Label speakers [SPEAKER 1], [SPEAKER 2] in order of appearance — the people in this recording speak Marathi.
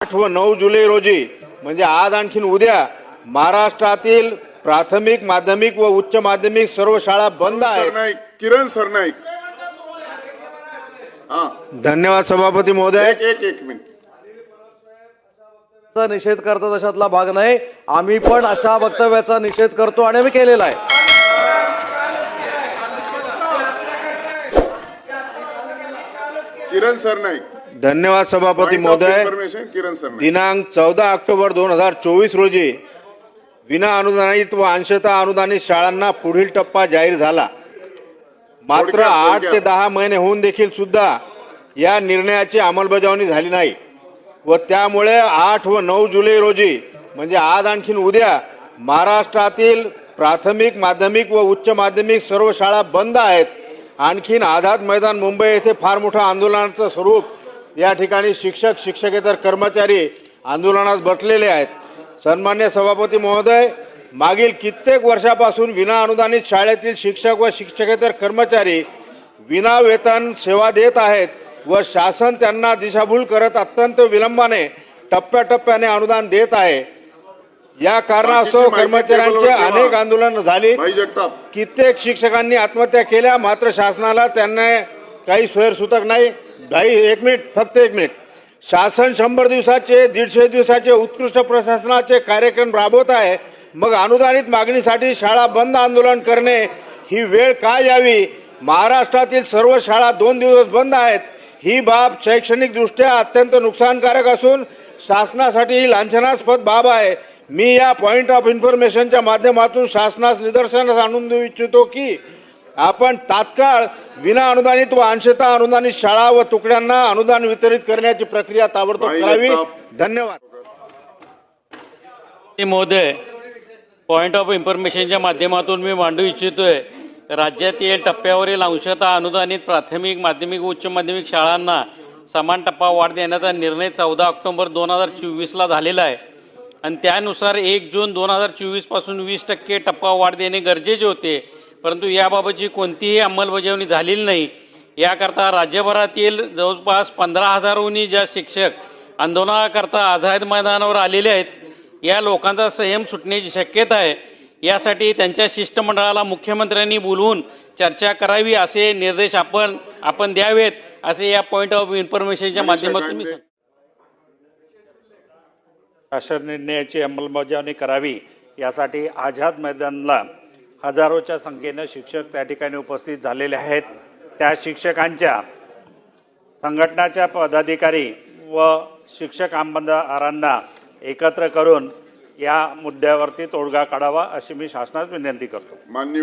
[SPEAKER 1] 8 व 9 जुलै रोजी म्हणजे आज आणखीन उद्या महाराष्ट्रातील प्राथमिक, माध्यमिक व उच्च माध्यमिक सर्व शाळा बंद आहेत।
[SPEAKER 2] किरण सरनाईक,
[SPEAKER 1] धन्यवाद सभापती महोदय।
[SPEAKER 2] एक मिनिट।
[SPEAKER 3] निषेध करतो तशातला भाग नाही। आम्ही पण अशा वक्तव्याचा निषेध करतो आणि आम्ही केलेला आहे।
[SPEAKER 2] किरण सरनाईक,
[SPEAKER 1] धन्यवाद सभापती महोदय।
[SPEAKER 2] किरण सरनाईक,
[SPEAKER 1] दिनांक 14 ऑक्टोबर 2024 रोजी विना अनुदानित व अंशतः अनुदानित शाळांना पुढील टप्पा जाहीर झाला। मात्र 8 ते 10 महिने होऊन देखील सुद्धा या निर्णयाची अंमलबजावणी झाली नाही व त्यामुळे 8 व 9 जुलै रोजी म्हणजे आज आणखीन उद्या महाराष्ट्रातील प्राथमिक, माध्यमिक व उच्च माध्यमिक सर्व शाळा बंद आहेत। आणखीन आझाद मैदान मुंबई येथे फार मोठं आंदोलनाचं स्वरूप या ठिकाणी शिक्षक, शिक्षकेतर कर्मचारी आंदोलनात बसलेले आहेत। सन्मान्य सभापती महोदय, मागील कित्येक वर्षापासून विना अनुदानित शाळेतील शिक्षक व शिक्षकेतर कर्मचारी विना वेतन सेवा देत आहेत व शासन त्यांना दिशाभूल करत अत्यंत विलंबाने टप्प्याटप्प्याने अनुदान देत आहे। या कारणास्तव कर्मचाऱ्यांचे अनेक आंदोलन झाली, कित्येक शिक्षकांनी आत्महत्या केल्या, मात्र शासनाला त्यांना काही सोयरसूतक नाही। फक्त एक मिनिट। शासन 100 दिवसाचे, 150 दिवसाचे उत्कृष्ट प्रशासनाचे कार्यक्रम राबवत आहे, मग अनुदानित मागणीसाठी शाळा बंद आंदोलन करणे ही वेळ का यावी? महाराष्ट्रातील सर्व शाळा 2 दिवस बंद आहेत। ही बाब शैक्षणिक दृष्ट्या अत्यंत नुकसानकारक असून शासनासाठी ही लांछनास्पद बाब आहे। मी या पॉइंट ऑफ इन्फॉर्मेशनच्या माध्यमातून शासनास निदर्शनास आणून देऊ इच्छितो की आपण तात्काळ विना अनुदानित व अंशतः अनुदानित शाळा व तुकड्यांना अनुदान वितरित करण्याची प्रक्रिया ताबडतोब करावी। धन्यवाद
[SPEAKER 4] महोदय। पॉइंट ऑफ इन्फॉर्मेशनच्या माध्यमातून मी मांडू इच्छितोय, राज्यातील टप्प्यावरील अंशतः अनुदानित प्राथमिक, माध्यमिक व उच्च माध्यमिक शाळांना समान टप्पा वाढ देण्याचा निर्णय 14 ऑक्टोबर 2024ला झालेला आहे आणि त्यानुसार 1 जून 2024 पासून 20% टप्पा वाढ देणे गरजेचे होते, परंतु याबाबतची कोणतीही अंमलबजावणी झालेली नाही। याकरता राज्यभरातील जवळपास 15,000हून ज्या शिक्षक आंदोलनाकरता आझाद मैदानावर आलेले आहेत, या लोकांचा संयम सुटण्याची शक्यता आहे। यासाठी त्यांच्या शिष्टमंडळाला मुख्यमंत्र्यांनी बोलवून चर्चा करावी असे निर्देश आपण द्यावेत असे या पॉइंट ऑफ इन्फॉर्मेशनच्या माध्यमातून मी
[SPEAKER 5] शासन निर्णयाची अंमलबजावणी करावी यासाठी आझाद मैदानला हजारोच्या संख्येने शिक्षक त्या ठिकाणी उपस्थित झालेले आहेत। त्या शिक्षकांच्या संघटनाच्या पदाधिकारी व शिक्षक आमदारांना एकत्र करून या मुद्द्यावरती तोडगा काढावा अशी मी शासनास विनंती करतो।
[SPEAKER 2] माननीय